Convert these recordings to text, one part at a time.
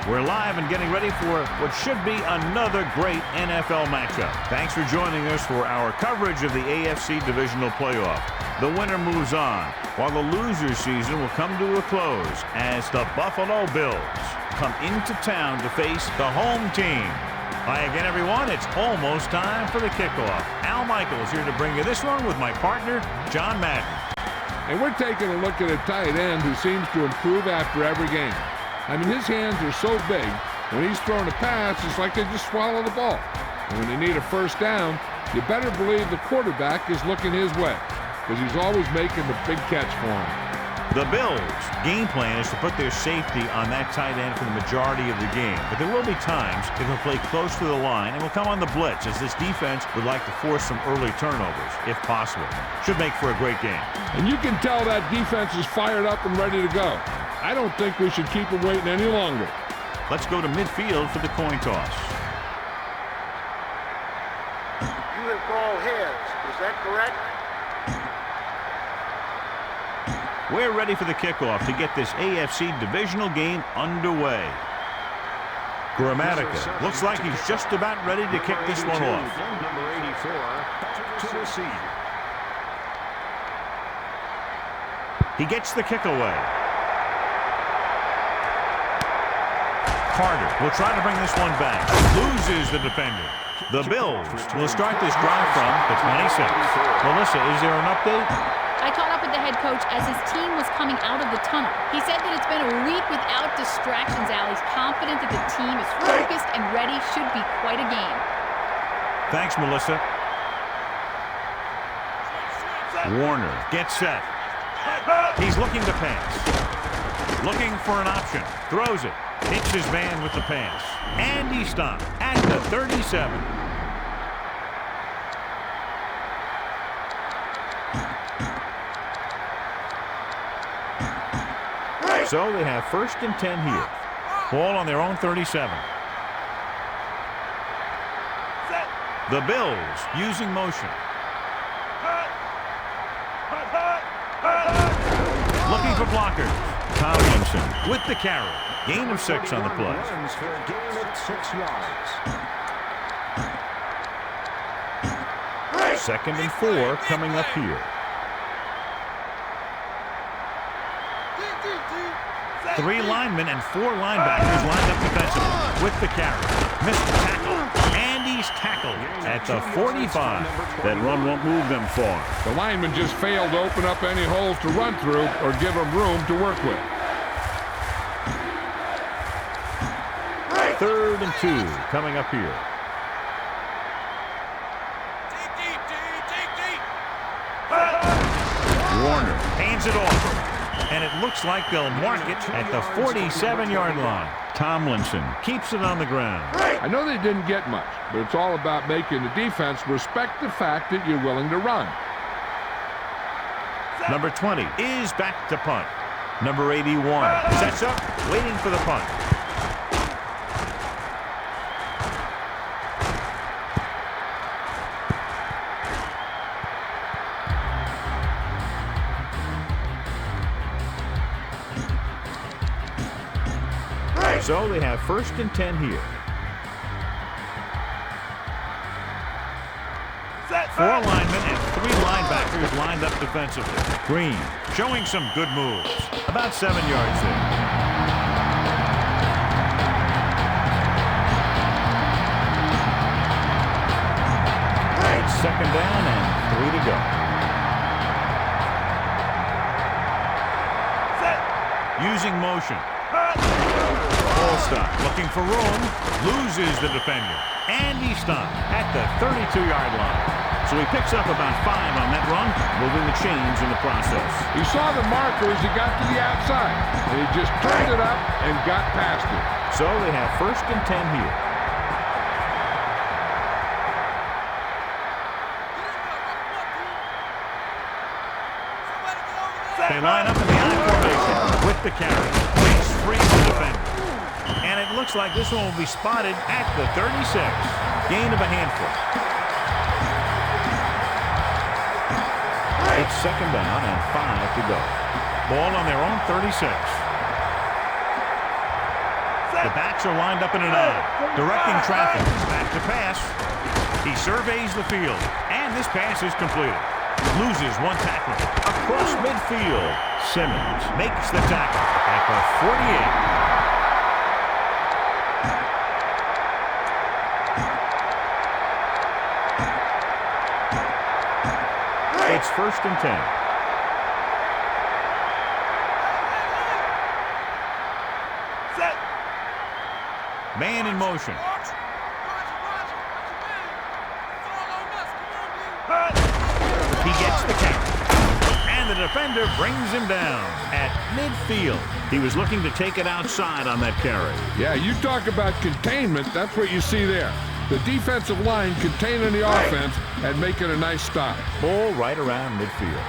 We're live and getting ready for what should be another great NFL matchup. Thanks for joining us for our coverage of the AFC Divisional Playoff. The winner moves on, while the loser season will come to a close as the Buffalo Bills come into town to face the home team. Hi again, everyone. It's almost time for the kickoff. Al Michaels here to bring you this one with my partner, John Madden. And we're taking a look at a tight end who seems to improve after every game. I mean, his hands are so big, when he's throwing a pass, it's like they just swallow the ball. And when they need a first down, you better believe the quarterback is looking his way, because he's always making the big catch for him. The Bills' game plan is to put their safety on that tight end for the majority of the game. But there will be times it will play close to the line and will come on the blitz, as this defense would like to force some early turnovers, if possible. Should make for a great game. And you can tell that defense is fired up and ready to go. I don't think we should keep them waiting any longer. Let's go to midfield for the coin toss. You have called heads. Is that correct? We're ready for the kickoff to get this AFC Divisional game underway. Grammatica looks like he's just about ready to kick this one off. Number 84 to receive. He gets the kick away. Carter will try to bring this one back. Loses the defender. The Bills will start this drive from the 26. Melissa, is there an update? I caught up with the head coach as his team was coming out of the tunnel. He said that it's been a week without distractions, Al. He's confident that the team is focused and ready. Should be quite a game. Thanks, Melissa. Warner gets set. He's looking to pass. Looking for an option. Throws it. Hits his man with the pass. And he stopped at the 37. So they have 1st and 10 here. Ball on their own 37. The Bills using motion. Looking for blockers. Tomlinson with the carry. Gain of 6 on the play. For a gain of 6 yards. 2nd and 4 coming up here. Three linemen and 4 linebackers lined up defensively with the carry. Missed the tackle, and he's tackled at the 45. That run won't move them far. The lineman just failed to open up any holes to run through or give him room to work with. 3rd and 2 coming up here. Warner hands it off. And it looks like they'll mark it at the 47-yard line. Tomlinson keeps it on the ground. I know they didn't get much, but it's all about making the defense respect the fact that you're willing to run. Number 20 is back to punt. Number 81 sets up, waiting for the punt. So they have 1st and 10 here. 4 linemen and 3 linebackers lined up defensively. Green showing some good moves. About 7 yards there. It's 2nd down and 3 to go. Using motion. Ball stop, looking for room, loses the defender, and he stopped at the 32-yard line. So he picks up about 5 on that run, moving the chains in the process. He saw the marker as he got to the outside, and he just turned it up and got past it. So they have 1st and 10 here. They line up in the I formation with the carry. Breaks free of the defender. And it looks like this one will be spotted at the 36. Gain of a handful. It's 2nd down and 5 to go. Ball on their own 36. The backs are lined up in an I. Directing traffic. Back to pass. He surveys the field. And this pass is completed. Loses one tackler. Across midfield. Simmons makes the tackle at the 48. It's 1st and 10. Set. Man in motion. He gets the count. And the defender brings him down at midfield. He was looking to take it outside on that carry. Yeah, you talk about containment, that's what you see there. The defensive line containing the offense and making a nice stop. Ball right around midfield.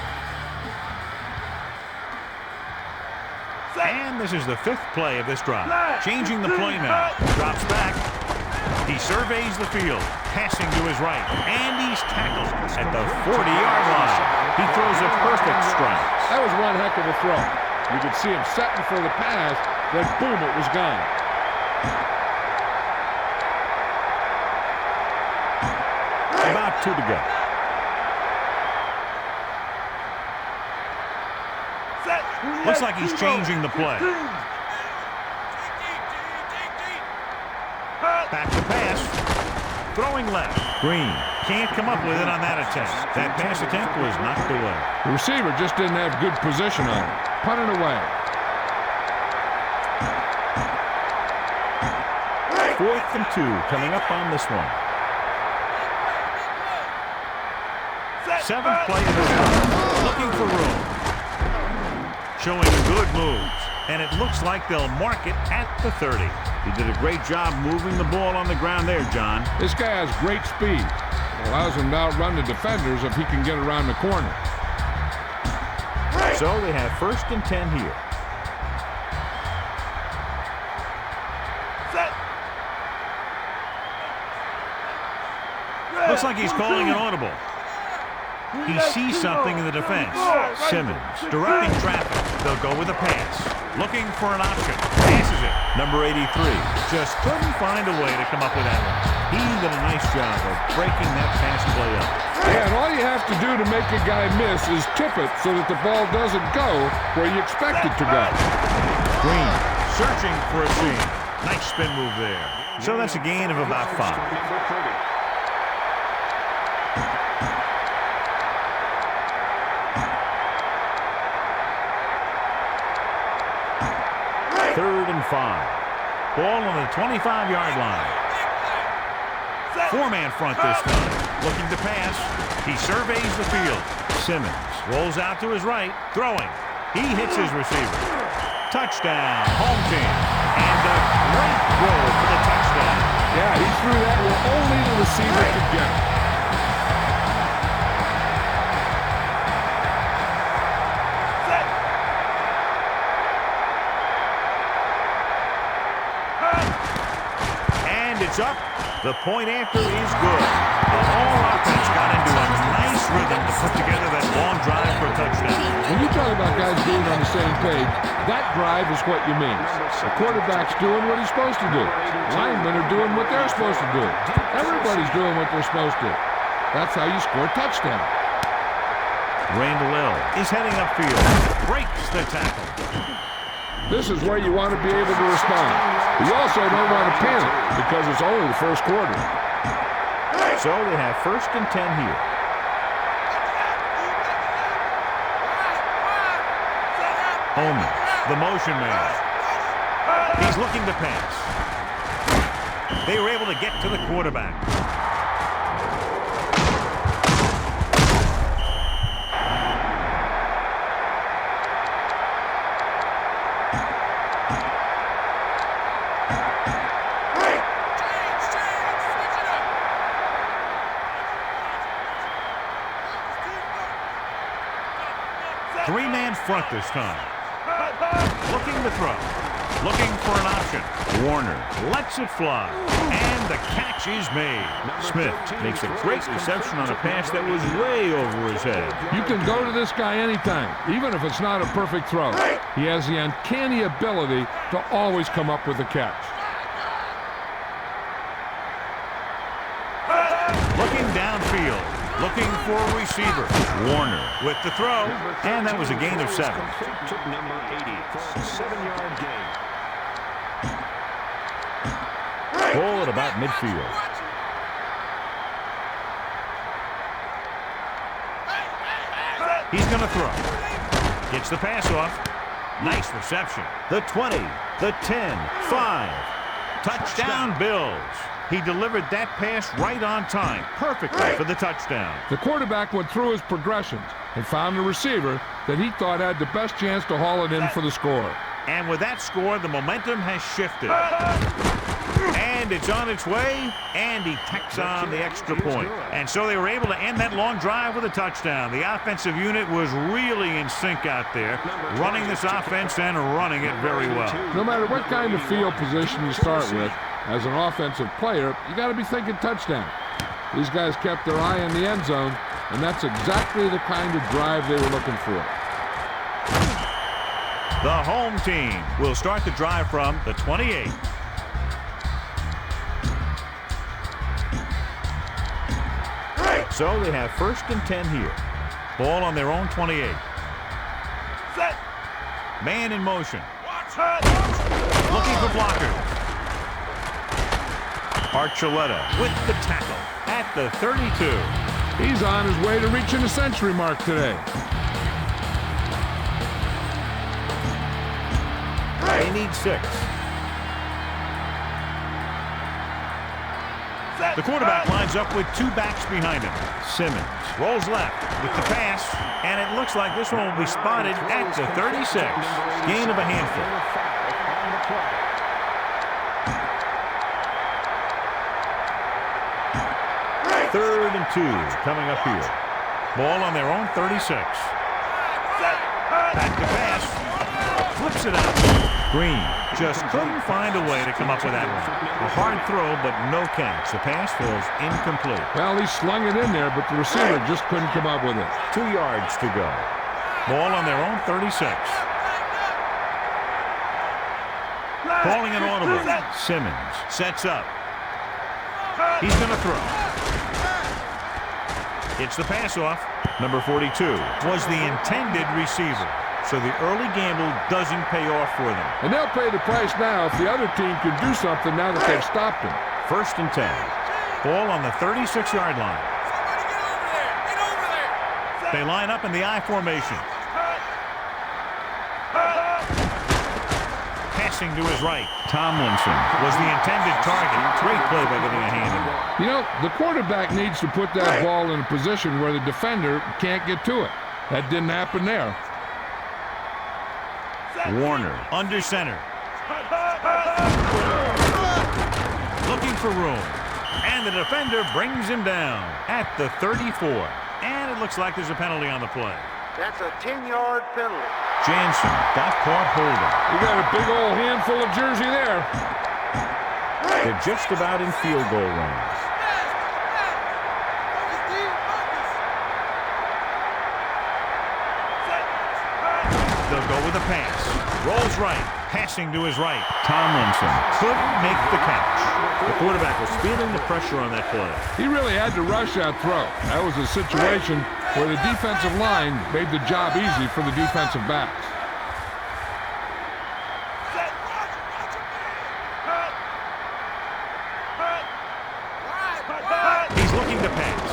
And this is the 5th play of this drive. Changing the play now. Drops back. He surveys the field. Passing to his right. And he's tackled at the 40-yard line. He throws a perfect strike. That was one heck of a throw. You could see him setting for the pass, then boom, it was gone. About 2 to go. Looks like he's changing the play. Back to pass. Throwing left. Green can't come up with it on that attempt. That pass attempt was knocked away. The receiver just didn't have good position on it. Punted away. 4th and 2 coming up on this one. 7th play of the drive. Looking for room. Showing good moves. And it looks like they'll mark it at the 30. He did a great job moving the ball on the ground there, John. This guy has great speed. It allows him to outrun the defenders if he can get around the corner. So they have 1st and 10 here. Set. Looks like he's calling an audible. He sees something in the defense. Simmons directing traffic. They'll go with a pass. Looking for an option. Passes it. Number 83 just couldn't find a way to come up with that one. He did a nice job of breaking that pass play up. Yeah, and all you have to do to make a guy miss is tip it so that the ball doesn't go where you expect it to go. Green searching for a seam. Nice spin move there. So that's a gain of about 5. Number 30. 3rd and 5. Ball on the 25-yard line. 4-man front this time. Looking to pass. He surveys the field. Simmons rolls out to his right. Throwing. He hits his receiver. Touchdown. Home team. And a great throw for the touchdown. Yeah, he threw that where only the receiver could get it. It's up. The point after is good. The whole offense got into a nice rhythm to put together that long drive for a touchdown. When you talk about guys being on the same page, that drive is what you mean. The quarterback's doing what he's supposed to do. Linemen are doing what they're supposed to do. Everybody's doing what they're supposed to. That's how you score a touchdown. Randall is heading upfield. Breaks the tackle. This is where you want to be able to respond. You also don't want to panic because it's only the first quarter. So they have 1st and 10 here. Holman, the motion man. He's looking to pass. They were able to get to the quarterback. Three-man front this time. Looking to throw. Looking for an option. Warner lets it fly. And the catch is made. Smith makes a great reception on a pass that was way over his head. You can go to this guy anytime, even if it's not a perfect throw. He has the uncanny ability to always come up with a catch. Looking for a receiver. Warner with the throw. And that was a gain of 7. To number 80 for a 7-yard gain. Ball at about midfield. He's going to throw. Gets the pass off. Nice reception. The 20, the 10, 5. Touchdown Bills. He delivered that pass right on time, perfectly for the touchdown. The quarterback went through his progressions and found a receiver that he thought had the best chance to haul it in for the score. And with that score, the momentum has shifted. And it's on its way, and he tacks on the extra point. And so they were able to end that long drive with a touchdown. The offensive unit was really in sync out there, running this offense and running it very well. No matter what kind of field position you start with, as an offensive player, you got to be thinking touchdown. These guys kept their eye on the end zone, and that's exactly the kind of drive they were looking for. The home team will start the drive from the 28. So they have 1st and 10 here. Ball on their own 28. Set. Man in motion. Looking for blockers. Archuleta with the tackle at the 32. He's on his way to reaching the century mark today. They need 6. The quarterback lines up with 2 backs behind him. Simmons rolls left with the pass, and it looks like this one will be spotted at the 36. Gain of a handful. 3rd and 2 coming up here. Ball on their own 36. Back to pass. Flips it out. Green just couldn't find a way to come up with that one. A hard throw, but no catch. The pass was incomplete. Well, he slung it in there, but the receiver just couldn't come up with it. 2 yards to go. Ball on their own 36. Calling an audible. Simmons sets up. He's going to throw. It's the pass off. Number 42 was the intended receiver. So the early gamble doesn't pay off for them. And they'll pay the price now if the other team can do something now that they've stopped him. 1st and 10. Ball on the 36-yard line. They line up in the I formation. Passing to his right. Tomlinson was the intended target. Great play by getting a hand in it. You know, the quarterback needs to put that ball in a position where the defender can't get to it. That didn't happen there. Warner under center. Looking for room. And the defender brings him down at the 34. And it looks like there's a penalty on the play. That's a 10-yard penalty. Jansen got caught holding. You got a big old handful of jersey there. They're just about in field goal range. They'll go with a pass. Rolls right. Passing to his right. Tomlinson couldn't make the catch. The quarterback was feeling the pressure on that play. He really had to rush that throw. That was a situation where the defensive line made the job easy for the defensive backs. He's looking to pass.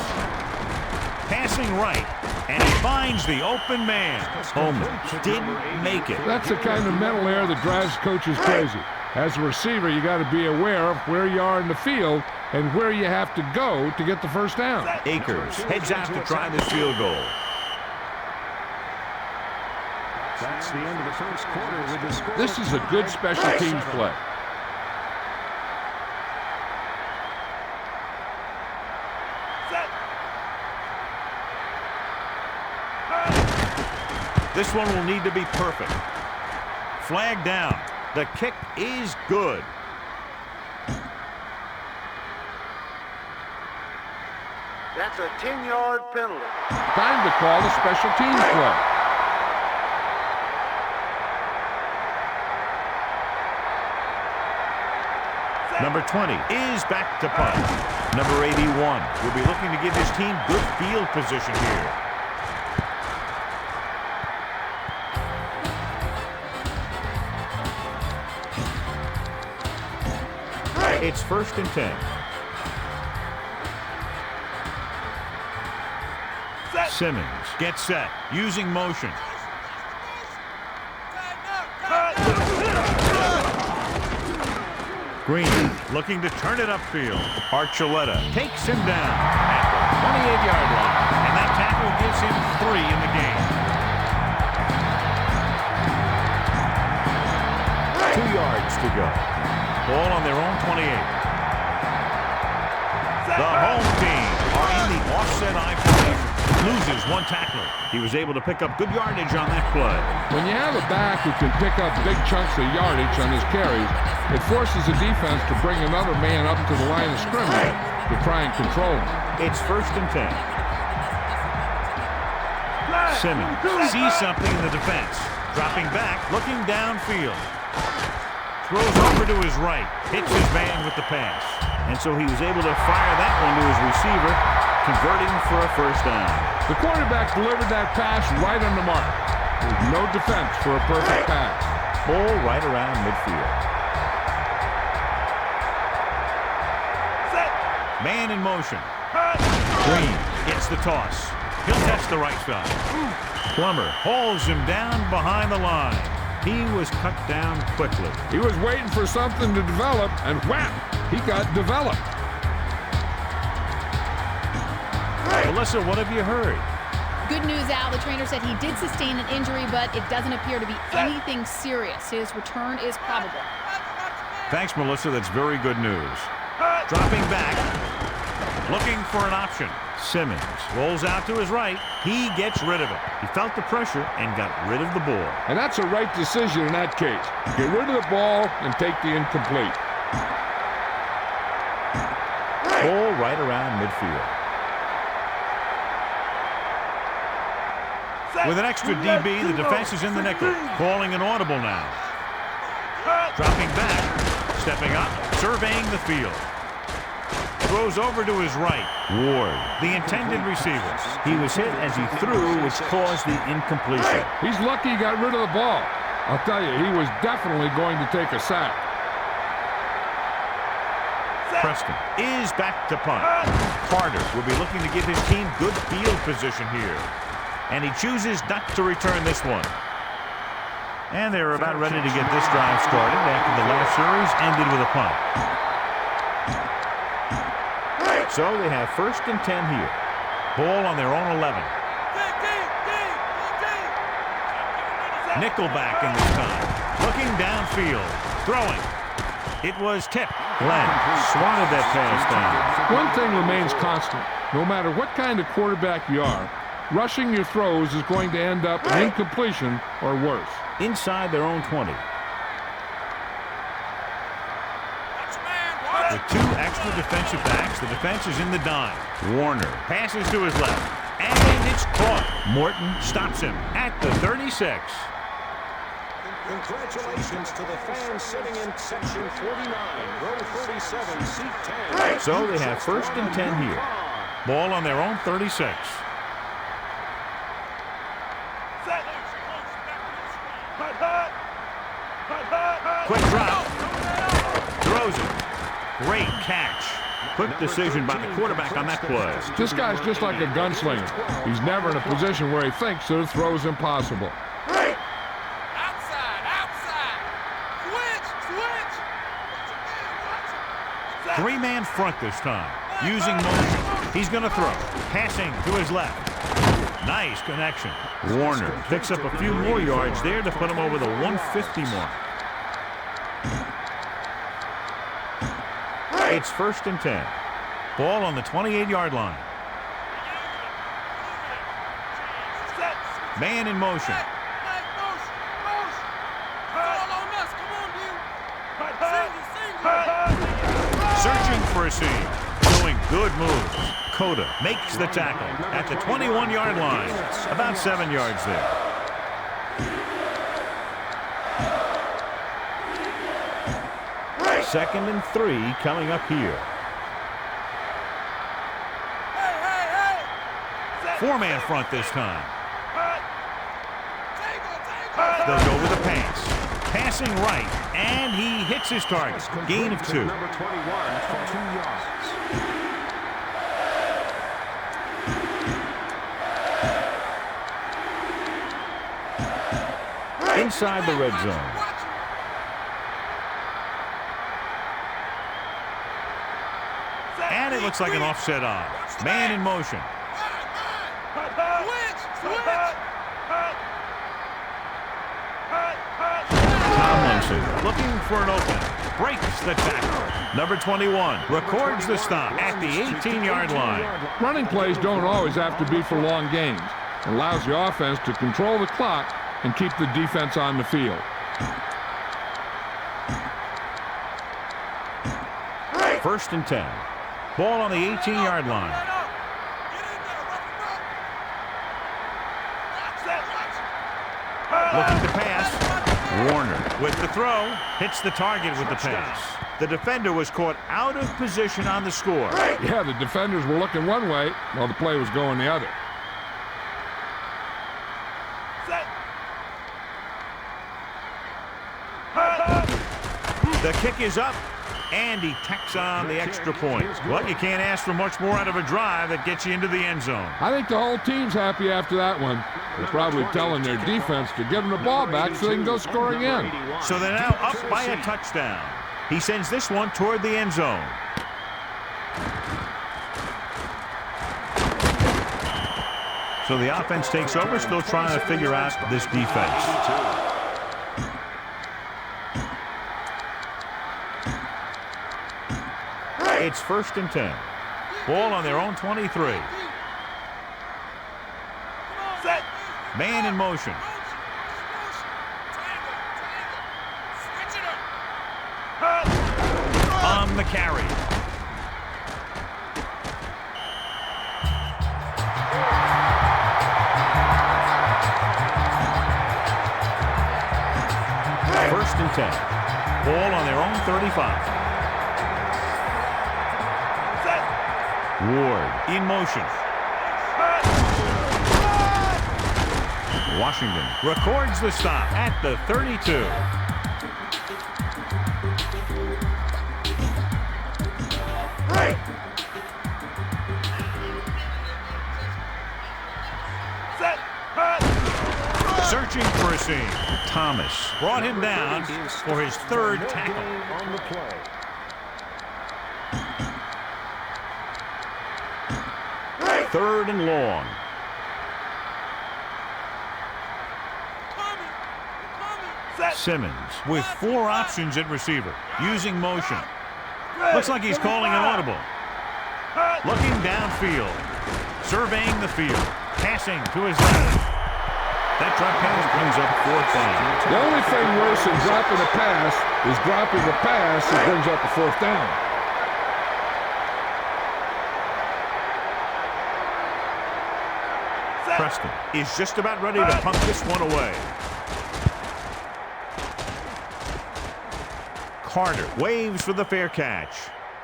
Passing right. And he finds the open man. Holman didn't make it. That's the kind of mental error that drives coaches crazy. As a receiver, you got to be aware of where you are in the field and where you have to go to get the first down. Akers heads out to try this field goal. That's the end of the first quarter with the score. This is a good special teams play. This one will need to be perfect. Flag down. The kick is good. That's a 10-yard penalty. Time to call the special teams play. Number 20 is back to punt. Number 81 will be looking to give his team good field position here. It's 1st and 10. Simmons gets set, using motion. Green looking to turn it upfield. Archuleta takes him down at the 28-yard line. And that tackle gives him 3 in the game. 2 yards to go. Ball on their own 28. The home team are in the offset I formation. Loses 1 tackler. He was able to pick up good yardage on that play. When you have a back who can pick up big chunks of yardage on his carries, it forces the defense to bring another man up to the line of scrimmage to try and control him. It's 1st and 10. Simmons sees something in the defense. Dropping back, looking downfield. Throws over to his right. Hits his man with the pass. And so he was able to fire that one to his receiver, converting for a 1st down. The quarterback delivered that pass right on the mark. There's no defense for a perfect pass. Ball right around midfield. Man in motion. Green gets the toss. He'll test the right side. Plummer hauls him down behind the line. He was cut down quickly. He was waiting for something to develop, and wham! He got developed. Melissa, what have you heard? Good news, Al. The trainer said he did sustain an injury, but it doesn't appear to be anything serious. His return is probable. Thanks, Melissa. That's very good news. Dropping back, looking for an option. Simmons rolls out to his right. He gets rid of it. He felt the pressure and got rid of the ball. And that's a right decision in that case. Get rid of the ball and take the incomplete. Ball right around midfield. With an extra DB, the defense is in the nickel. Calling an audible now. Dropping back, stepping up, surveying the field. Throws over to his right. Ward, the intended receiver. He was hit as he threw, which caused the incompletion. He's lucky he got rid of the ball. I'll tell you, he was definitely going to take a sack. Preston is back to punt. Carter will be looking to give his team good field position here. And he chooses not to return this one. And they're about ready to get this drive started after the last series ended with a punt. So they have 1st and 10 here. Ball on their own 11. Nickelback in this time. Looking downfield. Throwing. It was tipped. Glenn swatted that pass down. One thing remains constant. No matter what kind of quarterback you are, rushing your throws is going to end up in incompletion or worse. Inside their own 20. With 2 extra defensive backs, the defense is in the dime. Warner passes to his left, and it's caught. Morton stops him at the 36. Congratulations to the fans sitting in section 49, row 37, seat 10. So they have 1st and 10 here. Ball on their own 36. Quick drop. Throws it. Great catch. Quick decision by the quarterback on that play. This guy's just like a gunslinger. He's never in a position where he thinks that a throw is impossible. Outside. Switch. 3-man front this time. Using motion. He's going to throw. Passing to his left. Nice connection. Warner picks up a few more yards there to put him over the 150 mark. It's 1st and 10. Ball on the 28-yard line. Man in motion. Searching for a seam. Doing good moves. Cota makes the tackle at the 21-yard line. About 7 yards there. Second and 3 coming up here. Four-man front this time. They'll go with a pass. Passing right, and he hits his target. Gain of 2. Number 21 for 2 yards. Inside the red zone. And it looks like an offset on. Man in motion. Tomlinson looking for an opening. Breaks the tackle. Number 21 records the stop at the 18-yard line. Running plays don't always have to be for long games. It allows the offense to control the clock and keep the defense on the field. First and 10. Ball on the 18-yard line. Looking to pass. Warner with the throw. Hits the target with the pass. The defender was caught out of position on the score. Yeah, the defenders were looking one way while the play was going the other. The kick is up, and he tacks on the extra point. Well, you can't ask for much more out of a drive that gets you into the end zone. I think the whole team's happy after that one. They're probably telling their defense to give them the ball back so they can go score again. So they're now up by a touchdown. He sends this one toward the end zone. So the offense takes over, still trying to figure out this defense. It's first and 10. Ball on their own 23. Man in motion. On the carry. First and 10. Ball on their own 35. Ward in motion. Washington records the stop at the 32. Searching for a seam. Thomas brought him down for his third tackle. On the play. Third and long. Simmons with 4 options at receiver, using motion. Looks like he's calling an audible. Looking downfield, surveying the field, passing to his left. That drop pass brings up 4th down. The only thing worse than dropping a pass is dropping a pass that brings up a 4th down. Preston is just about ready to punt this one away. Carter waves for the fair catch.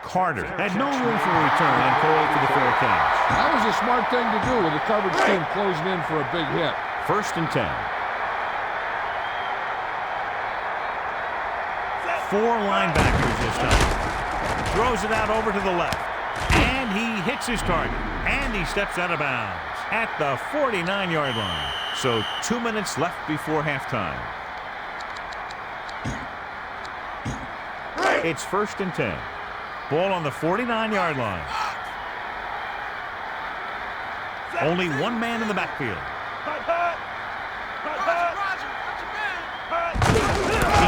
Carter had no room for a return and called for the fair catch. That was a smart thing to do with the coverage team closing in for a big hit. First and 10. 4 linebackers this time. Throws it out over to the left. And he hits his target. And he steps out of bounds at the 49-yard line. So 2 minutes left before halftime. It's first and 10. Ball on the 49-yard line. Only one man in the backfield. He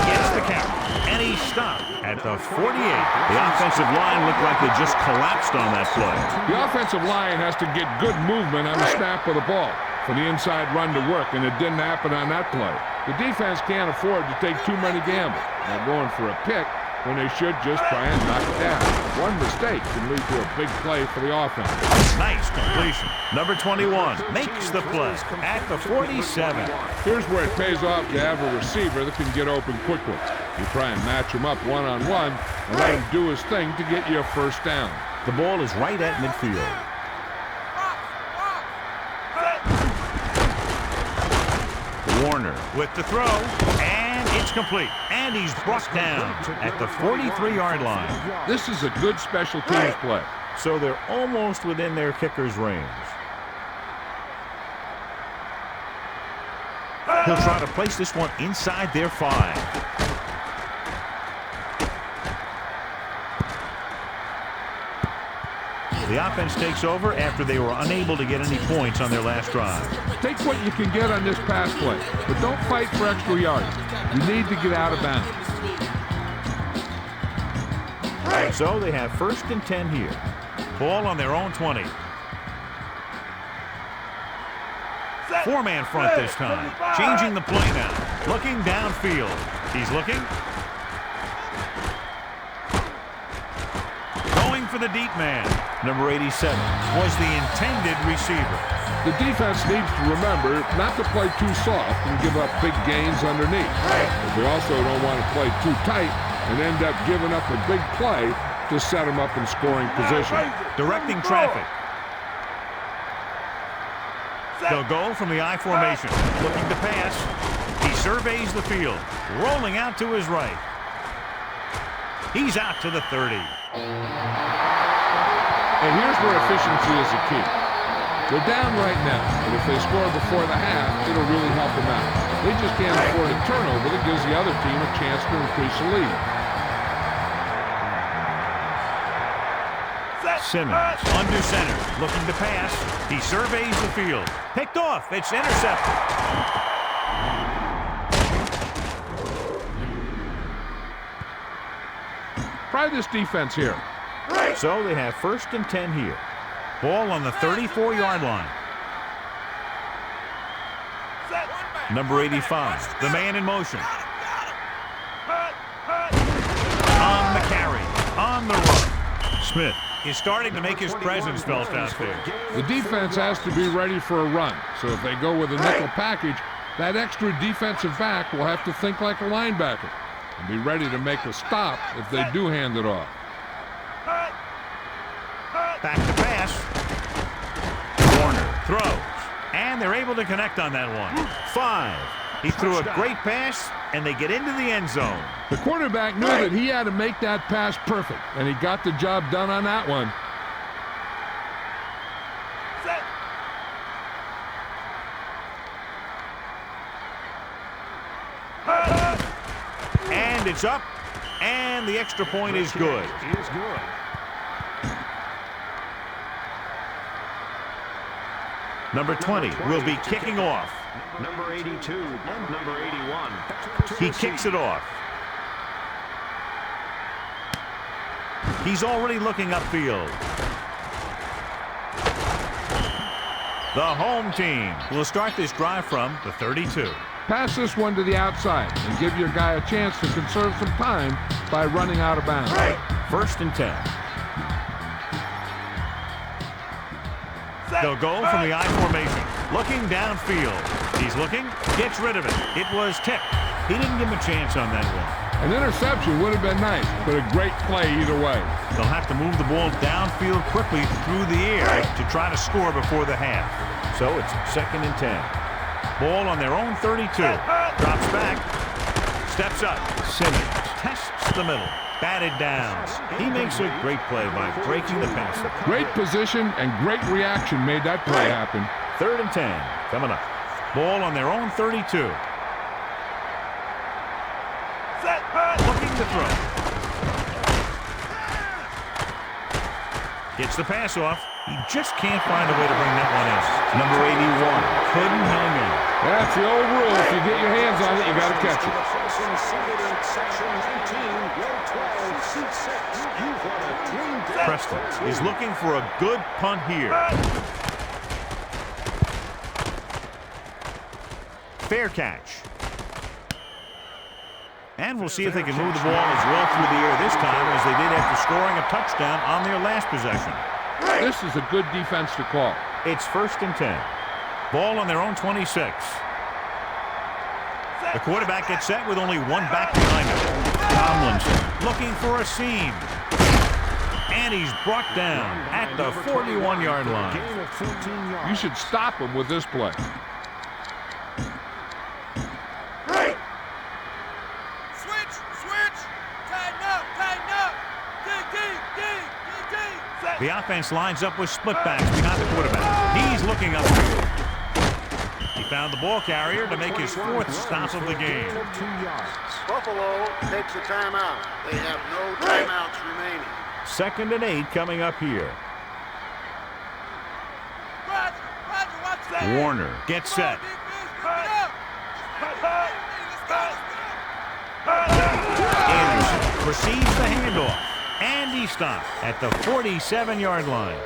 gets the carry, and he's stopped at the 48. The offensive line looked like they just collapsed on that play. The offensive line has to get good movement on the snap of the ball for the inside run to work, and it didn't happen on that play. The defense can't afford to take too many gambles. They're going for a pick when they should just try and knock it down. One mistake can lead to a big play for the offense. Nice completion. Number 21 makes the play at the 47. Here's where it pays off to have a receiver that can get open quickly. You try and match him up one-on-one and let him do his thing to get you a first down. The ball is right at midfield. with the throw, and it's complete. And he's brought down at the 43-yard line. This is a good special teams play. So they're almost within their kicker's range. He'll try to place this one inside their 5. The offense takes over after they were unable to get any points on their last drive. Take what you can get on this pass play, but don't fight for extra yards. You need to get out of bounds. So they have 1st and 10 here. Ball on their own 20. 4-man front this time. Changing the play now. Looking downfield. He's looking. Going for the deep man. Number 87 was the intended receiver. The defense needs to remember not to play too soft and give up big gains underneath. But we also don't want to play too tight and end up giving up a big play to set them up in scoring position. Directing traffic. They'll go from the I formation. Looking to pass. He surveys the field. Rolling out to his right. He's out to the 30. And here's where efficiency is a key. They're down right now, but if they score before the half, it'll really help them out. They just can't afford a turnover that gives the other team a chance to increase the lead. Simmons under center, looking to pass. He surveys the field. Picked off. It's intercepted. Try this defense here. So they have 1st and 10 here. Ball on the 34-yard line. Number 85, the man in motion. On the carry, on the run. Smith is starting to make his presence felt out there. The defense has to be ready for a run. So if they go with a nickel package, that extra defensive back will have to think like a linebacker and be ready to make a stop if they do hand it off. Back to pass. Warner throws. And they're able to connect on that one. 5. He threw a great pass, and they get into the end zone. The quarterback knew that he had to make that pass perfect, and he got the job done on that one. And it's up, and the extra point is good. Number 20 will be kicking off. Number 82 and number 81. He kicks it off. He's already looking upfield. The home team will start this drive from the 32. Pass this one to the outside and give your guy a chance to conserve some time by running out of bounds. 1st and 10. They'll go from the I formation. Looking downfield. He's looking. Gets rid of it. It was tipped. He didn't give him a chance on that one. An interception would have been nice, but a great play either way. They'll have to move the ball downfield quickly through the air to try to score before the half. So it's 2nd and 10. Ball on their own 32. Drops back. Steps up. Simmons tests the middle. Batted down. He makes a great play by breaking the pass. Great position and great reaction made that play happen. 3rd and 10 coming up. Ball on their own 32. Looking to throw. Gets the pass off. He just can't find a way to bring that one in. Number 81 couldn't hang in. That's the old rule. If you get your hands on it, you got to catch it. Preston is looking for a good punt here. Fair catch. And we'll see if they can move the ball as well through the air this time as they did after scoring a touchdown on their last possession. This is a good defense to call. It's 1st and 10. Ball on their own 26. The quarterback gets set with only one back behind him. Tomlinson looking for a seam. And he's brought down at the 41-yard line. You should stop him with this play. The offense lines up with split backs behind the quarterback. He's looking upfield. He found the ball carrier to make his 4th stop of the game. Buffalo takes a timeout. They have no timeouts remaining. 2nd and 8 coming up here. Warner gets set. Anderson proceeds the handoff. And he stopped at the 47-yard line.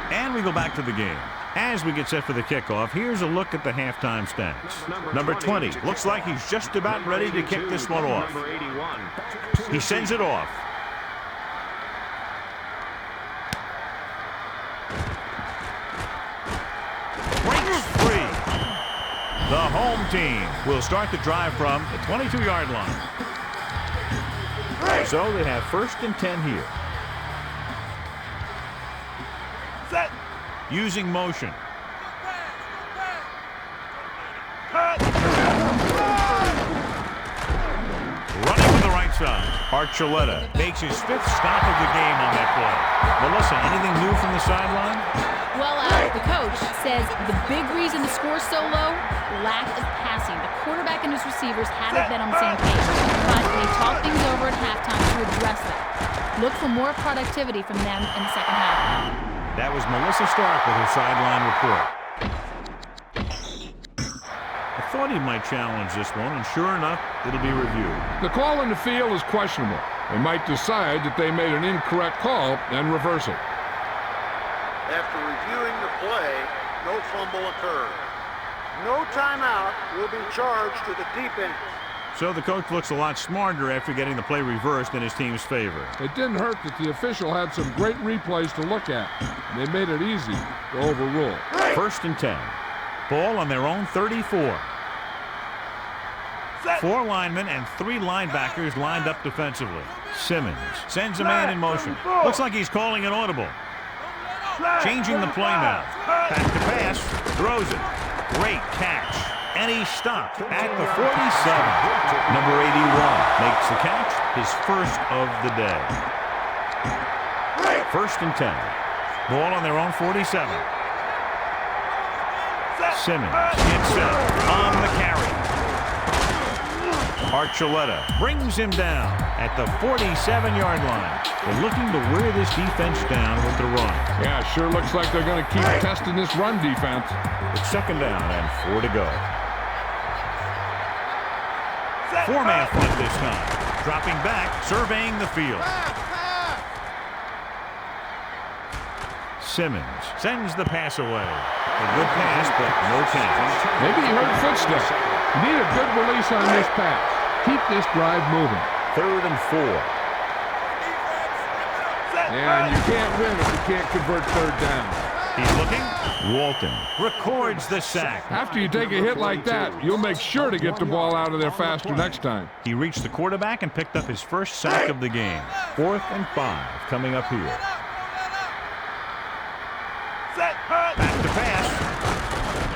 And we go back to the game. As we get set for the kickoff, here's a look at the halftime stats. Number 20 looks like he's just about ready to kick this one off. He sends it off. Breaks free. The home team will start the drive from the 22-yard line. So they have 1st and 10 here. Set. Using motion. Running to the right side. Archuleta makes his 5th stop of the game on that play. Melissa, anything new from the sideline? Well, the coach says the big reason the score's so low, lack of passing. The quarterback and his receivers haven't been on the same page, but they talked things over at halftime to address that. Look for more productivity from them in the second half. That was Melissa Stark with her sideline report. I thought he might challenge this one, and sure enough, it'll be reviewed. The call in the field is questionable. They might decide that they made an incorrect call and reverse it. After reviewing the play, no fumble occurred. No timeout will be charged to the defense. So the coach looks a lot smarter after getting the play reversed in his team's favor. It didn't hurt that the official had some great replays to look at. They made it easy to overrule. 1st and 10. Ball on their own 34. 4 linemen and 3 linebackers lined up defensively. Simmons sends a man in motion. Looks like he's calling an audible. Changing the play now. Back to pass. Throws it. Great catch. And he stopped at the 47. Number 81 makes the catch, his 1st of the day. 1st and 10. Ball on their own 47. Simmons gets set on the carry. Archuleta brings him down at the 47-yard line. They're looking to wear this defense down with the run. Yeah, sure looks like they're going to keep testing this run defense. It's 2nd down and 4 to go. 4-man front this time. Dropping back, surveying the field. Simmons sends the pass away. A good pass, but no catch. Maybe he heard footsteps. You need a good release on this pass. Keep this drive moving. 3rd and 4. And you can't win if you can't convert 3rd down. He's looking. Walton records the sack. After you take a hit like that, you'll make sure to get the ball out of there faster next time. He reached the quarterback and picked up his 1st sack of the game. 4th and 5 coming up here. Back to pass.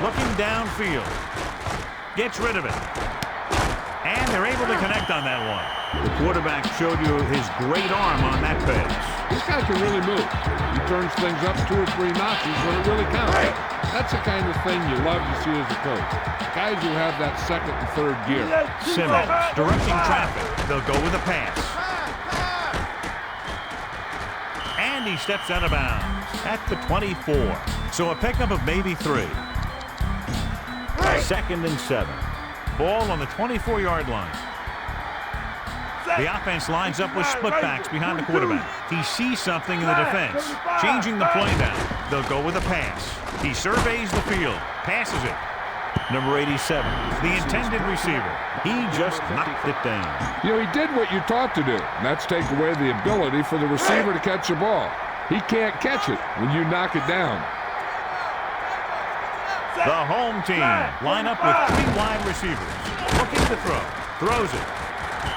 Looking downfield. Gets rid of it. And they're able to connect on that one. The quarterback showed you his great arm on that pass. This guy can really move. He turns things up 2 or 3 notches when it really counts. That's the kind of thing you love to see as a coach. Guys who have that 2nd and 3rd gear. Simmons directing traffic. They'll go with a pass. And he steps out of bounds at the 24. So a pickup of maybe 3. 2nd and 7. Ball on the 24-yard line. The offense lines up with split backs behind the quarterback. He sees something in the defense. Changing the play now. They'll go with a pass. He surveys the field. Passes it. Number 87, the intended receiver. He just knocked it down. You know, he did what you taught to do. And that's take away the ability for the receiver to catch the ball. He can't catch it when you knock it down. The home team line up with 3 wide receivers. Looking to throw. Throws it.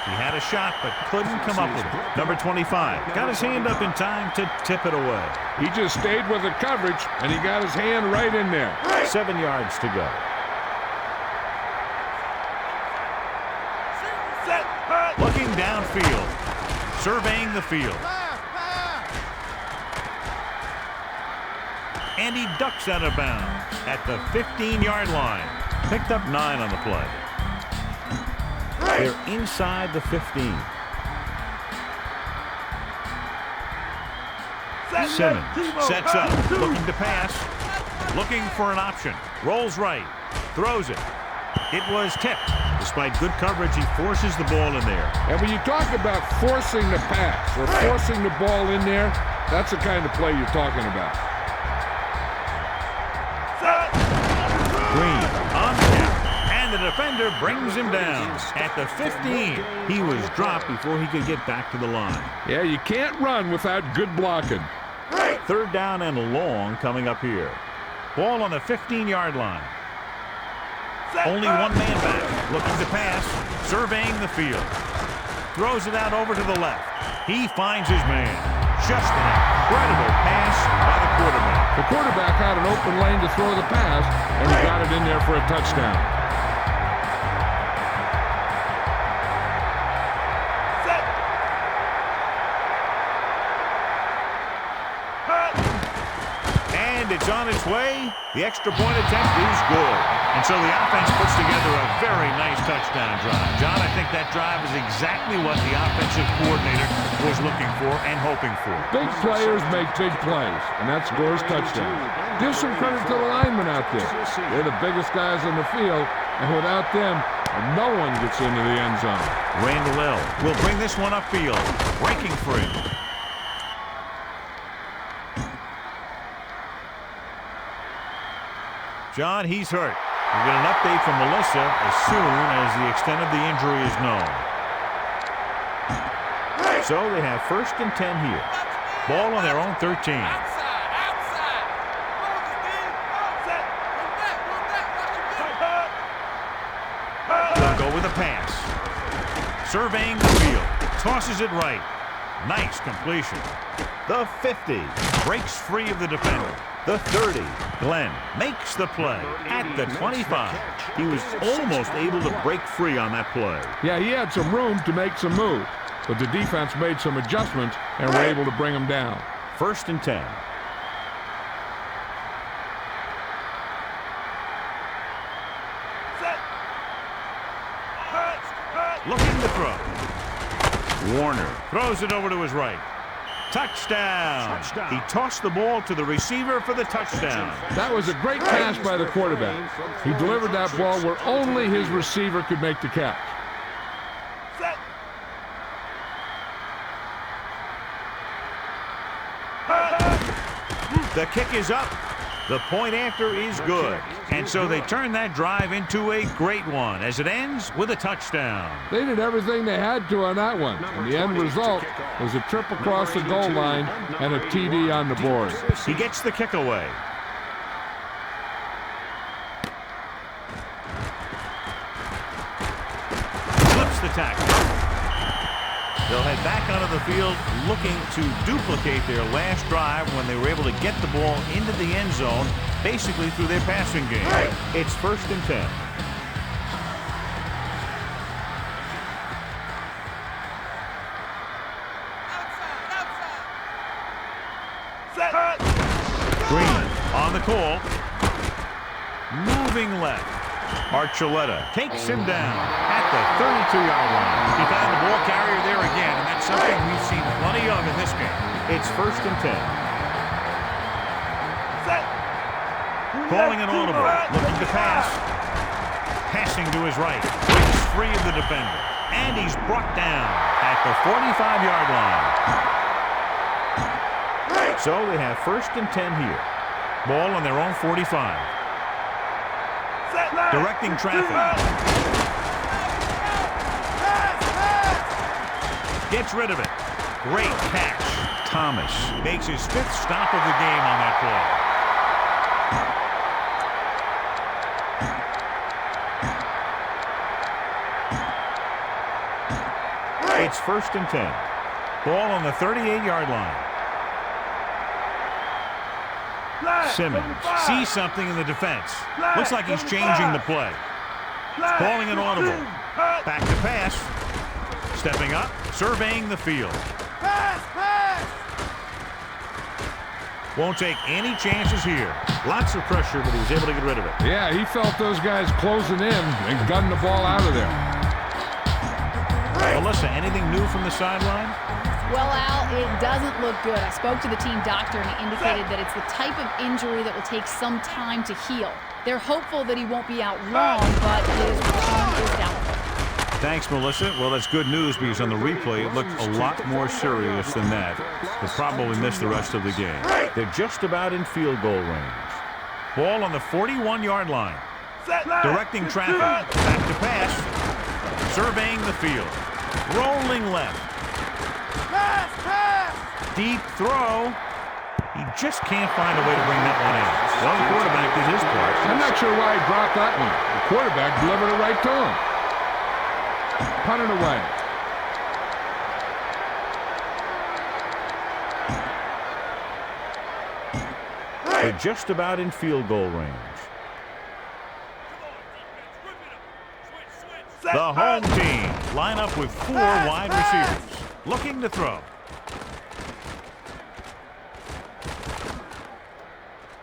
He had a shot, but couldn't come up with it. Number 25 got his hand up in time to tip it away. He just stayed with the coverage, and he got his hand right in there. 7 yards to go. Set. downfield. Surveying the field. And he ducks out of bounds at the 15-yard line. Picked up 9 on the play. They're inside the 15. Simmons sets up, looking to pass, looking for an option. Rolls right, throws it. It was tipped. Despite good coverage, he forces the ball in there. And when you talk about forcing the pass or forcing the ball in there, that's the kind of play you're talking about. Green on the catch, and the defender brings him down at the 15. He was dropped before he could get back to the line. Yeah, you can't run without good blocking. 3rd down and long coming up here. Ball on the 15-yard line. Only one man back, looking to pass, surveying the field. Throws it out over to the left. He finds his man. Just an incredible pass by the quarterback. The quarterback had an open lane to throw the pass, and he got it in there for a touchdown. And it's on its way. The extra point attempt is good. And so the offense puts together a very nice touchdown drive. John, I think that drive is exactly what the offensive coordinator was looking for and hoping for. Big players make big plays, and that scores touchdowns. Give some credit to the linemen out there. They're the biggest guys on the field, and without them, no one gets into the end zone. Randall will bring this one upfield, breaking free. John, he's hurt. We'll get an update from Melissa as soon as the extent of the injury is known. So they have 1st and 10 here. Ball on their own 13. They'll go with a pass. Surveying the field. Tosses it right. Nice completion. The 50 breaks free of the defender. The 30, Glenn makes the play at the 25. He was almost able to break free on that play. Yeah, he had some room to make some moves, but the defense made some adjustments and were able to bring him down. 1st and 10. Looking to throw. Warner throws it over to his right. Touchdown. He tossed the ball to the receiver for the touchdown. That was a great pass by the quarterback. He delivered that ball where only his receiver could make the catch. The kick is up. The point after is good. And so they turn that drive into a great one as it ends with a touchdown. They did everything they had to on that one. And the end result was a trip across the goal line and a TD on the board. He gets the kick away. Flips the tackle. They'll head back onto the field looking to duplicate their last drive when they were able to get the ball into the end zone, basically through their passing game. It's 1st and 10. Green on the call. Moving left. Archuleta takes him down at the 32-yard line. He found the ball carrier there again, and that's something we've seen plenty of in this game. It's 1st and 10. Calling an audible, looking to pass. Passing to his right. Breaks free of the defender. And he's brought down at the 45-yard line. So they have 1st and 10 here. Ball on their own 45. Directing traffic. Gets rid of it. Great catch. Thomas makes his 5th stop of the game on that play. It's 1st and 10. Ball on the 38-yard line. Simmons sees something in the defense. Looks like he's changing the play. Calling an audible. Back to pass. Stepping up. surveying the field. Won't take any chances here. Lots of pressure, but he was able to get rid of it. Yeah, he felt those guys closing in and gunning the ball out of there. Melissa, anything new from the sideline? Well, Al, it doesn't look good. I spoke to the team doctor, and he indicated that it's the type of injury that will take some time to heal. They're hopeful that he won't be out long, but his return is doubtful. Thanks, Melissa. Well, that's good news because on the replay, it looked a lot more serious than that. They'll probably miss the rest of the game. They're just about in field goal range. Ball on the 41-yard line. Directing traffic. Back to pass. Surveying the field. Rolling left. Deep throw. He just can't find a way to bring that one in. Well, the quarterback did his part. I'm not sure why he dropped that one. The quarterback delivered it right to him. Punted away. They're just about in field goal range. The home team line up with 4 wide receivers. Looking to throw.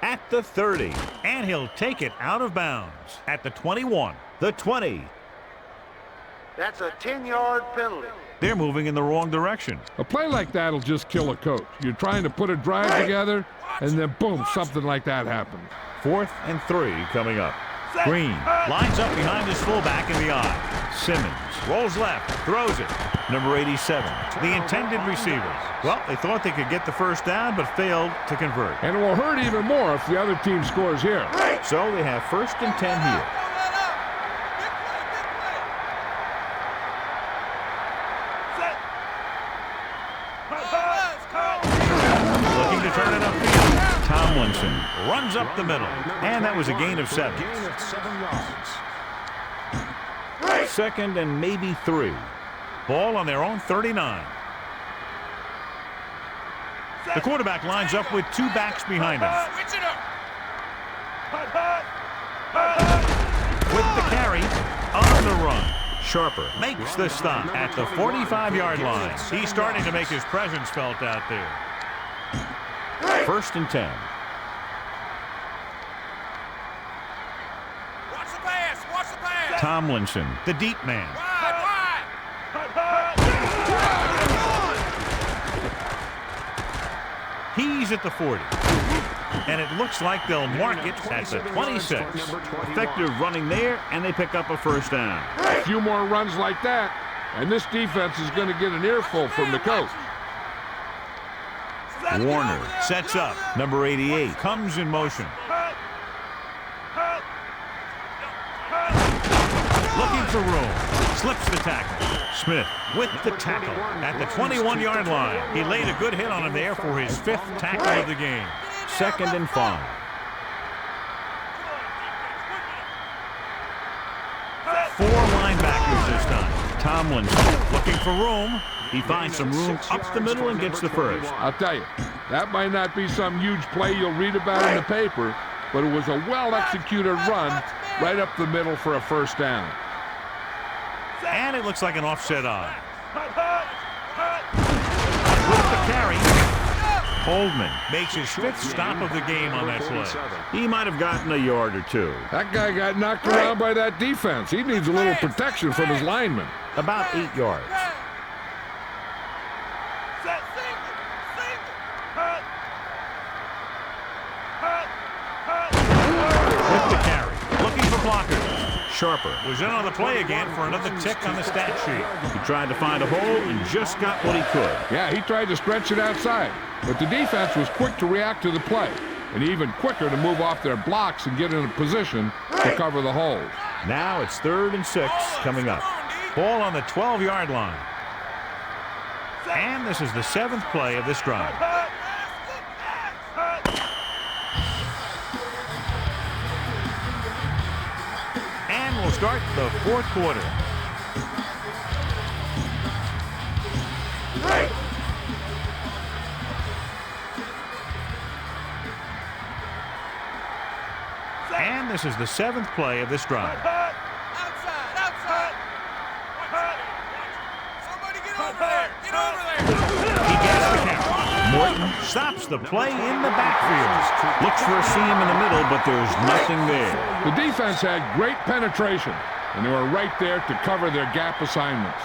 At the 30. And he'll take it out of bounds. At the 21. The 20. That's a 10-yard penalty. They're moving in the wrong direction. A play like that will just kill a coach. You're trying to put a drive together, and then boom, something like that happens. 4th and 3 coming up. Green lines up behind his fullback in the eye. Simmons rolls left, throws it. Number 87, the intended receiver. Well, they thought they could get the first down, but failed to convert. And it will hurt even more if the other team scores here. So they have 1st and 10 here. Looking to turn it upfield. Tomlinson runs up the middle, and that was a gain of 7. 2nd and maybe 3. Ball on their own 39. The quarterback lines up with 2 backs behind him. With the carry, on the run. Sharper makes the stop at the 45-yard line. He's starting to make his presence felt out there. 1st and 10. Tomlinson, the deep man. He's at the 40. And it looks like they'll mark it at the 26. Effective running there, and they pick up a first down. A few more runs like that, and this defense is going to get an earful from the coach. Warner sets up. Number 88 comes in motion. Looking for room. Slips the tackle. Smith with the tackle at the 21-yard line. He laid a good hit on him there for his 5th tackle of the game. 2nd and 5. Four linebackers this time. Tomlinson looking for room. He finds some room up the middle and gets the first. I'll tell you, that might not be some huge play you'll read about in the paper, but it was a well-executed run right up the middle for a first down. And it looks like an offset on. With the carry, Coleman makes his 5th stop of the game on that play. He might have gotten a yard or 2. That guy got knocked around by that defense. He needs a little protection from his linemen. About 8 yards. With the carry, looking for blockers. Sharper was in on the play again for another tick on the stat sheet. He tried to find a hole and just got what he could. Yeah, he tried to stretch it outside, but the defense was quick to react to the play, and even quicker to move off their blocks and get in a position to cover the hole. Now it's 3rd and 6 coming up. Ball on the 12-yard line. And this is the 7th play of this drive. And we'll start the 4th quarter. And this is the 7th play of this drive. Outside. Somebody get over there. Horton stops the play in the backfield. Looks for a seam in the middle, but there's nothing there. The defense had great penetration, and they were right there to cover their gap assignments.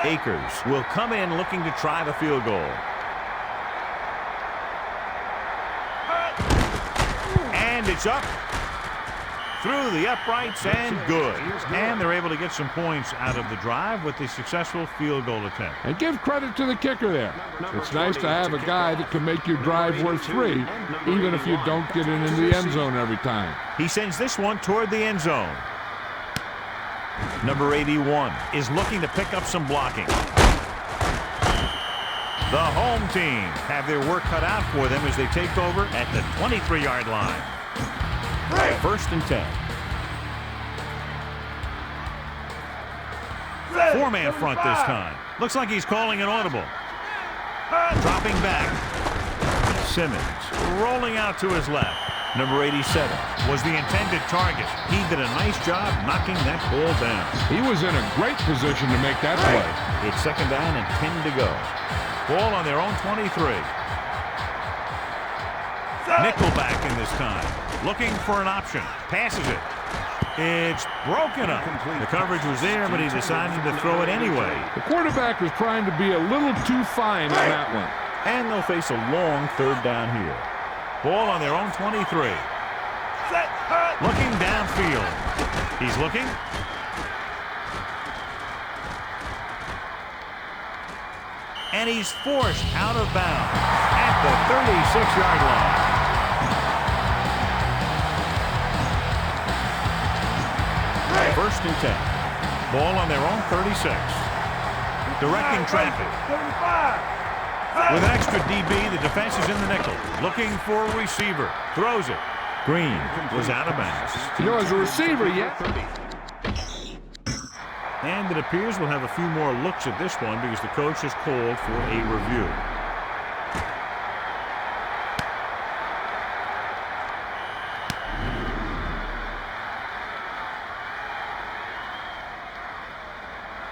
Akers will come in looking to try the field goal. And it's up through the uprights and good. And they're able to get some points out of the drive with the successful field goal attempt. And give credit to the kicker there. It's nice to have a guy that can make your drive worth 3, even if you don't get it into the end zone every time. He sends this one toward the end zone. Number 81 is looking to pick up some blocking. The home team have their work cut out for them as they take over at the 23-yard line. First and 10. Four-man front this time. Looks like he's calling an audible. Dropping back. Simmons rolling out to his left. Number 87 was the intended target. He did a nice job knocking that ball down. He was in a great position to make that play. It's second down and 10 to go. Ball on their own 23. Nickelback in this time. Looking for an option. Passes it. It's broken up. The coverage was there, but he decided to throw it anyway. The quarterback was trying to be a little too fine on that one. And they'll face a long third down here. Ball on their own 23. Looking downfield. He's looking. And he's forced out of bounds at the 36-yard line. First and 10. Ball on their own 36. Directing traffic. With an extra DB, the defense is in the nickel. Looking for a receiver. Throws it. Green was out of bounds. You know, as a receiver, And it appears we'll have a few more looks at this one because the coach has called for a review.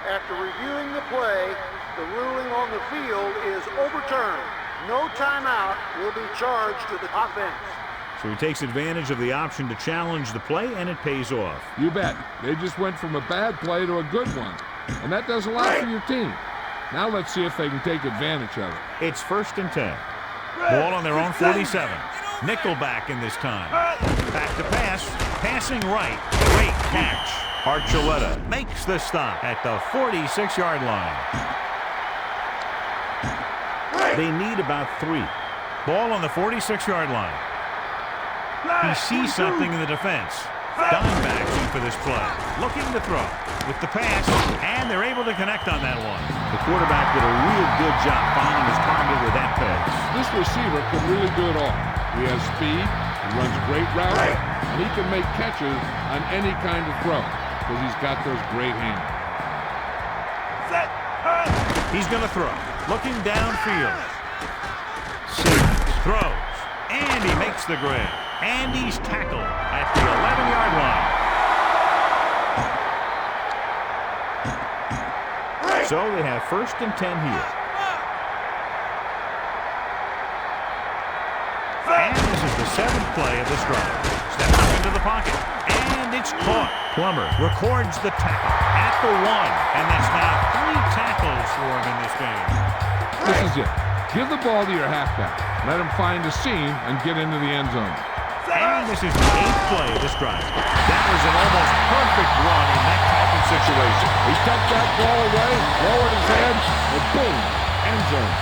After reviewing the play, the ruling on the field is overturned. No timeout will be charged to the offense. So he takes advantage of the option to challenge the play, and it pays off. You bet. They just went from a bad play to a good one. And that does a lot for your team. Now let's see if they can take advantage of it. It's first and 10. Ball on their own 47. Nickelback in this time. Back to pass. Passing right. Great catch. Archuleta makes the stop at the 46-yard line. They need about 3. Ball on the 46-yard line. He sees something in the defense. Dimebacks in for this play. Looking to throw with the pass, and they're able to connect on that one. The quarterback did a real good job finding his target with that pass. This receiver can really do it all. He has speed, he runs great routes, and he can make catches on any kind of throw because he's got those great hands. He's going to throw. Looking downfield. Simmons throws, and he makes the grab. And he's tackled at the 11-yard line. So they have first and 10 here. And this is the 7th play of this drive. Steps up into the pocket, and it's caught. Plummer records the tackle at the 1, and that's now 3 tackles for him in this game. This is it. Give the ball to your halfback. Let him find a seam and get into the end zone. And this is the 8th play of this drive. That was an almost perfect run in that type of situation. He tucked that ball away, lowered his head, and boom, end zone.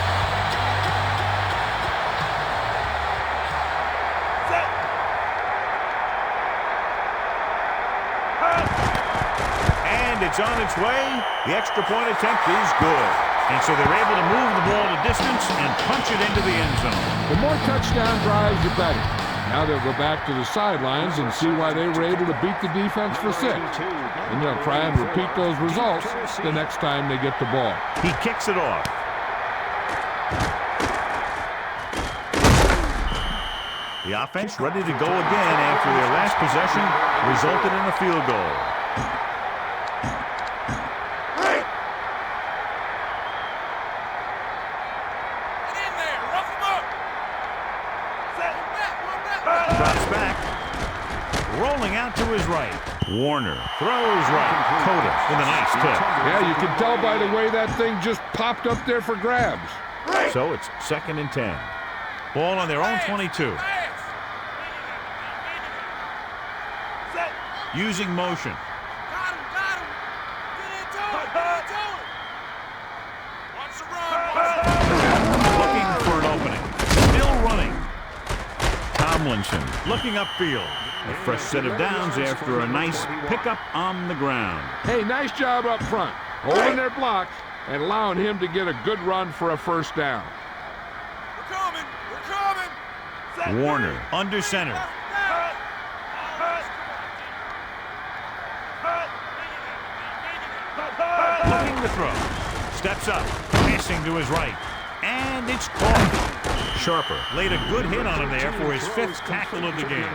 And it's on its way. The extra point attempt is good. And so they're able to move the ball to distance and punch it into the end zone. The more touchdown drives, the better. Now they'll go back to the sidelines and see why they were able to beat the defense for 6. And they'll try and repeat those results the next time they get the ball. He kicks it off. The offense ready to go again after their last possession resulted in a field goal. rolling out to his right. Warner throws right. Cota with a nice tip. Yeah, you can tell by the way that thing just popped up there for grabs. So it's 2nd and 10. Ball on their own 22. Using motion. Looking for an opening. Still running. Tomlinson looking upfield. A fresh set of downs after a nice pickup on the ground. Hey, nice job up front, holding their blocks and allowing him to get a good run for a first down. We're coming. Warner under center. Looking to throw. Steps up. Passing to his right. And it's caught. Sharper laid a good hit on him there for his 5th tackle of the game.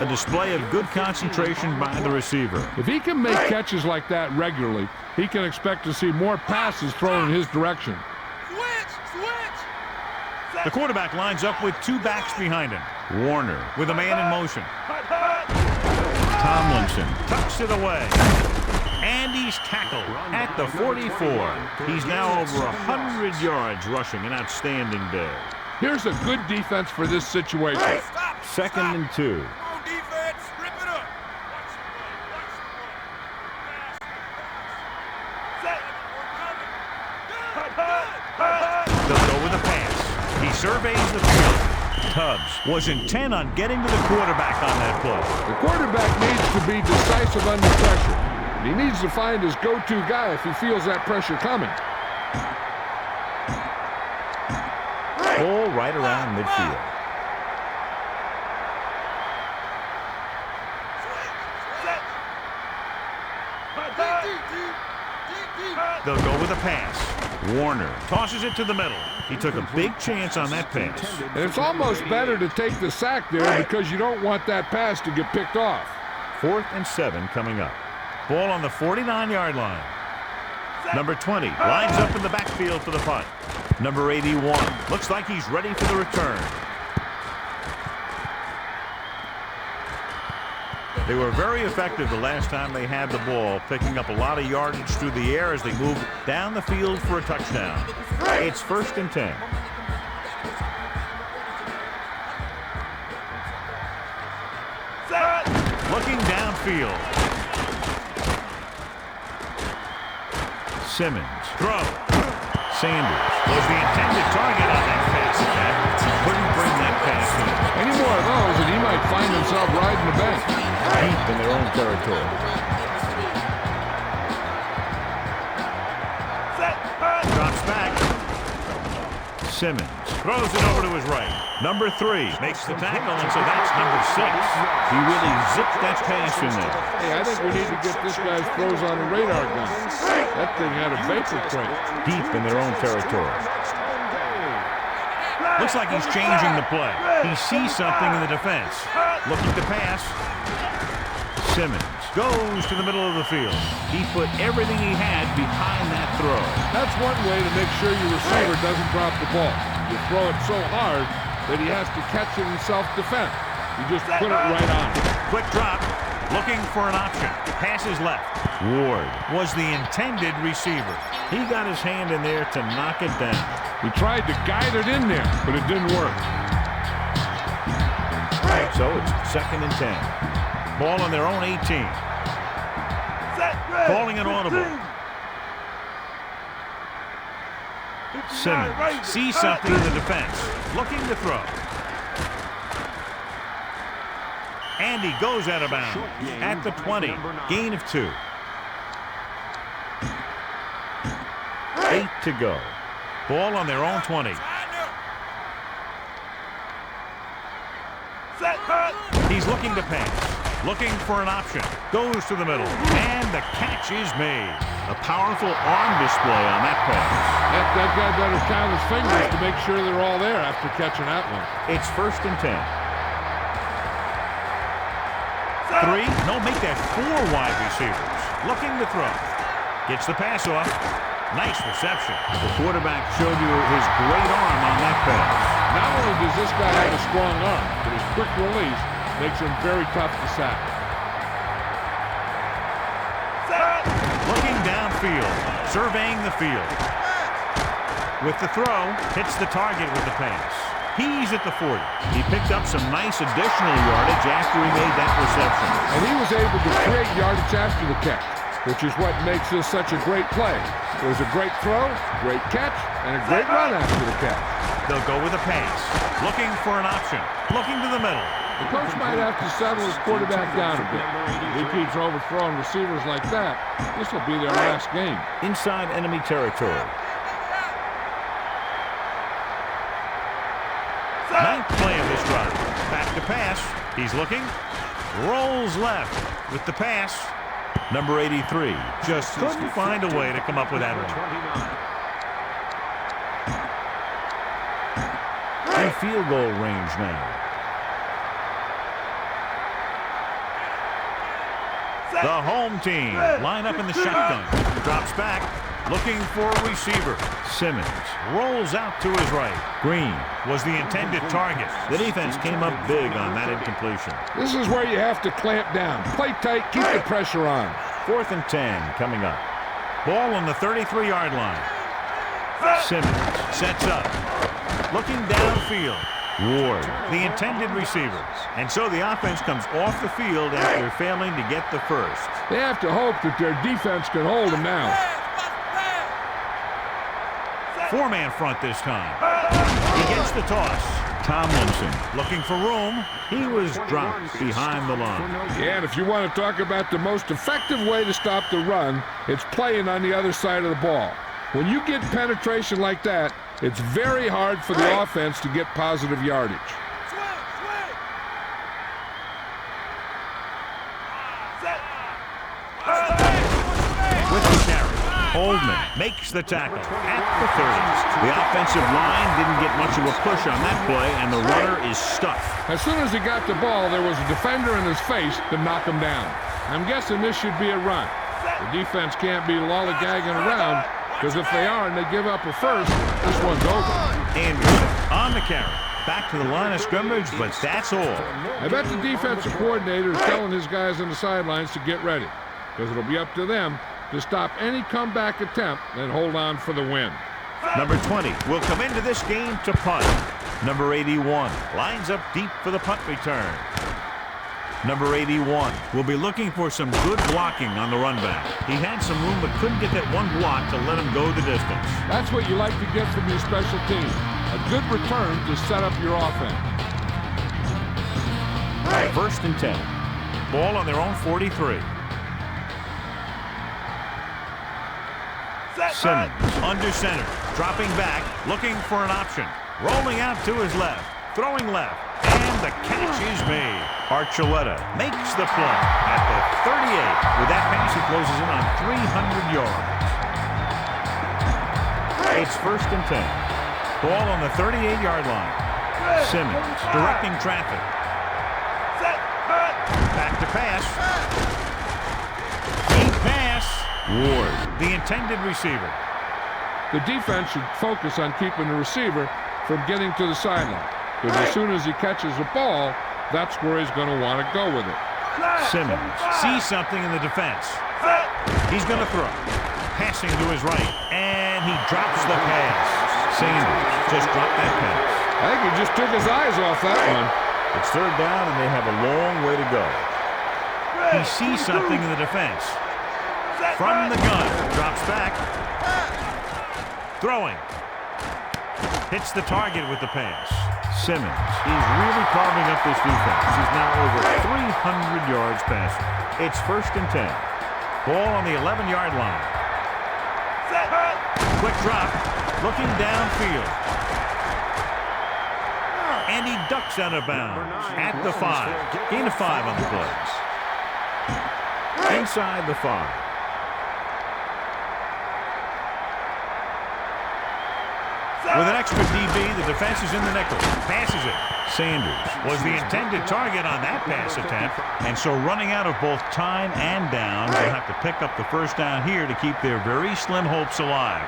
A display of good concentration by the receiver. If he can make catches like that regularly, he can expect to see more passes thrown in his direction. The quarterback lines up with 2 backs behind him. Warner with a man in motion. Tomlinson tucks it away. And he's tackled at the 44. He's now over 100 yards rushing. An outstanding day. Here's a good defense for this situation. 2nd and 2. Come on, defense. Rip it up. They'll go with a pass. He surveys the field. Tubbs was intent on getting to the quarterback on that play. The quarterback needs to be decisive under pressure. He needs to find his go-to guy if he feels that pressure coming. Ball right around midfield. They'll go with a pass. Warner tosses it to the middle. He took a big chance on that pass. And it's almost better to take the sack there because you don't want that pass to get picked off. 4th and 7 coming up. Ball on the 49-yard line. Number 20 lines up in the backfield for the punt. Number 81 looks like he's ready for the return. They were very effective the last time they had the ball, picking up a lot of yardage through the air as they moved down the field for a touchdown. It's 1st and 10. Looking downfield. Simmons. Throw. Sanders was the intended target on that pass. Couldn't bring that pass in. Any more of those and he might find himself riding the bench. Deep in their own territory. Drops back. Simmons throws it over to his right. Number 3 makes the tackle, and so that's number 6. He really zipped that pass in there. Hey, I think we need to get this guy's throws on a radar gun. That thing had a vapor trail. Deep in their own territory. Looks like he's changing the play. He sees something in the defense. Looking to pass. Simmons goes to the middle of the field. He put everything he had behind that throw. That's one way to make sure your receiver doesn't drop the ball. You throw it so hard that he has to catch it in self-defense. You just put it right on. Quick drop. Looking for an option. Passes left. Ward was the intended receiver. He got his hand in there to knock it down. He tried to guide it in there, but it didn't work. So it's 2nd and 10. Ball on their own 18. Calling an audible. Simmons sees something in the defense. Looking to throw. And he goes out of bounds at the 20. Gain of 2. 8 to go. Ball on their own 20. He's looking to pass. Looking for an option. Goes to the middle. And the catch is made. A powerful arm display on that pass. That guy better count his fingers to make sure they're all there after catching that one. It's 1st and 10. 3. No, make that 4 wide receivers. Looking to throw. Gets the pass off. Nice reception. The quarterback showed you his great arm on that pass. Not only does this guy have a strong arm, but his quick release makes him very tough to sack. downfield, surveying the field. With the throw, hits the target with the pass. He's at the 40. He picked up some nice additional yardage after he made that reception. And he was able to create yardage after the catch, which is what makes this such a great play. It was a great throw, great catch, and a great run after the catch. They'll go with a pass. Looking for an option. Looking to the middle. The coach might have to settle his quarterback down a bit. If he keeps overthrowing receivers like that, this will be their last game. Inside enemy territory. Ninth play of this drive. Back to pass. He's looking. Rolls left with the pass. Number 83 just couldn't find a way to come up with that one. In field goal range now. The home team line up in the shotgun. Drops back. Looking for a receiver. Simmons rolls out to his right. Green was the intended target. The defense came up big on that incompletion. This is where you have to clamp down. Play tight, keep the pressure on. 4th and 10 coming up. Ball on the 33-yard line. Simmons sets up. Looking downfield. Ward, the intended receiver. And so the offense comes off the field after failing to get the first. They have to hope that their defense can hold them now. 4-man front this time. He gets the toss. Tomlinson looking for room. He was dropped behind the line. Yeah, and if you want to talk about the most effective way to stop the run, it's playing on the other side of the ball. When you get penetration like that, it's very hard for the offense to get positive yardage. With the carry, Oldman makes the tackle at the 30. The offensive line didn't get much of a push on that play, and the runner is stuffed. As soon as he got the ball, there was a defender in his face to knock him down. I'm guessing this should be a run. The defense can't be lollygagging around, because if they are and they give up a first, this one's over. Anderson on the carry. Back to the line of scrimmage, but that's all. I bet the defensive coordinator is telling his guys on the sidelines to get ready, because it'll be up to them to stop any comeback attempt and hold on for the win. Number 20 will come into this game to punt. Number 81 lines up deep for the punt return. Number 81 will be looking for some good blocking on the run back. He had some room but couldn't get that one block to let him go the distance. That's what you like to get from your special team. A good return to set up your offense. 1st and 10. Ball on their own 43. Simmons under center. Dropping back. Looking for an option. Rolling out to his left. Throwing left. And the catch is made. Archuleta makes the play at the 38. With that pass, he closes in on 300 yards. It's 1st and 10. Ball on the 38-yard line. Simmons directing traffic. Back to pass. Deep pass. Ward, the intended receiver. The defense should focus on keeping the receiver from getting to the sideline, because as soon as he catches the ball, that's where he's going to want to go with it. Simmons sees something in the defense. He's going to throw. Passing to his right, and he drops the pass. Sanders just dropped that pass. I think he just took his eyes off that one. It's 3rd down, and they have a long way to go. He sees something in the defense. From the gun, drops back. Throwing. Hits the target with the pass. Simmons, he's really carving up this defense. He's now over 300 yards passing. It's 1st and 10. Ball on the 11-yard line. Quick drop, looking downfield. And he ducks out of bounds at the 5. Gain of 5 on the play. Inside the 5. With an extra DB, the defense is in the nickel. Passes it. Sanders was the intended target on that pass attempt, and so running out of both time and downs, they'll have to pick up the 1st down here to keep their very slim hopes alive.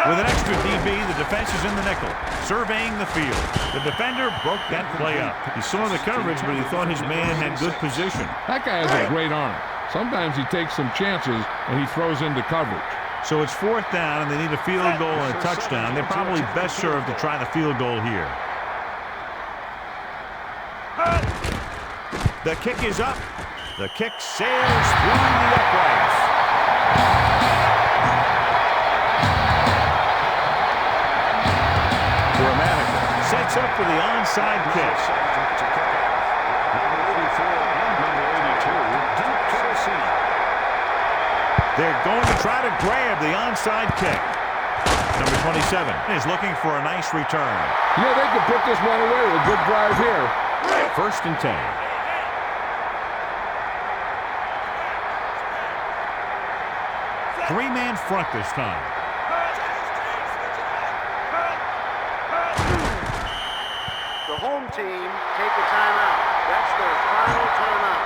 With an extra DB, the defense is in the nickel, surveying the field. The defender broke that play up. He saw the coverage, but he thought his man had good position. That guy has a great arm. Sometimes he takes some chances and he throws into coverage. So it's 4th down, and they need a field goal and a touchdown. They're probably best served to try the field goal here. The kick is up. The kick sails through the uprights. Grammatical sets up for the onside kick. Number 84 and number 82, deep to the seat. They're going to try to grab the onside kick. Number 27 is looking for a nice return. Yeah, they could put this one away with a good drive here. 1st and 10. Three-man front this time. The home team take a timeout. That's their final timeout.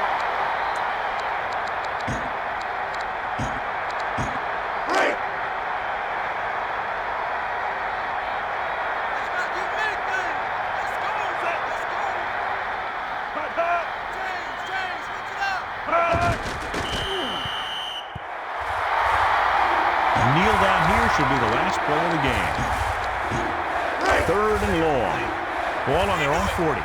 Kneel down here should be the last play of the game. 3rd and long. Ball on their own 40.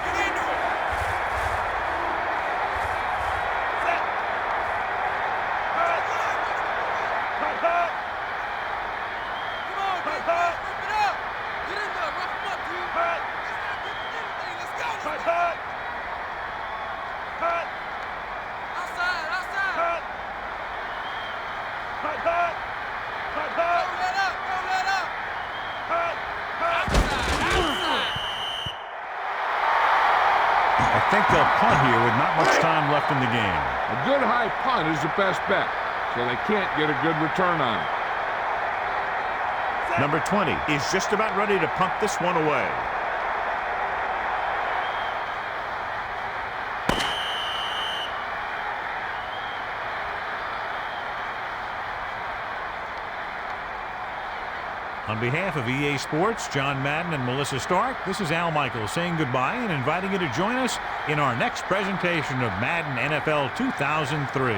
I think they'll punt here with not much time left in the game. A good high punt is the best bet, so they can't get a good return on it. Number 20 is just about ready to punt this one away. On behalf of EA Sports, John Madden and Melissa Stark, this is Al Michaels saying goodbye and inviting you to join us in our next presentation of Madden NFL 2003.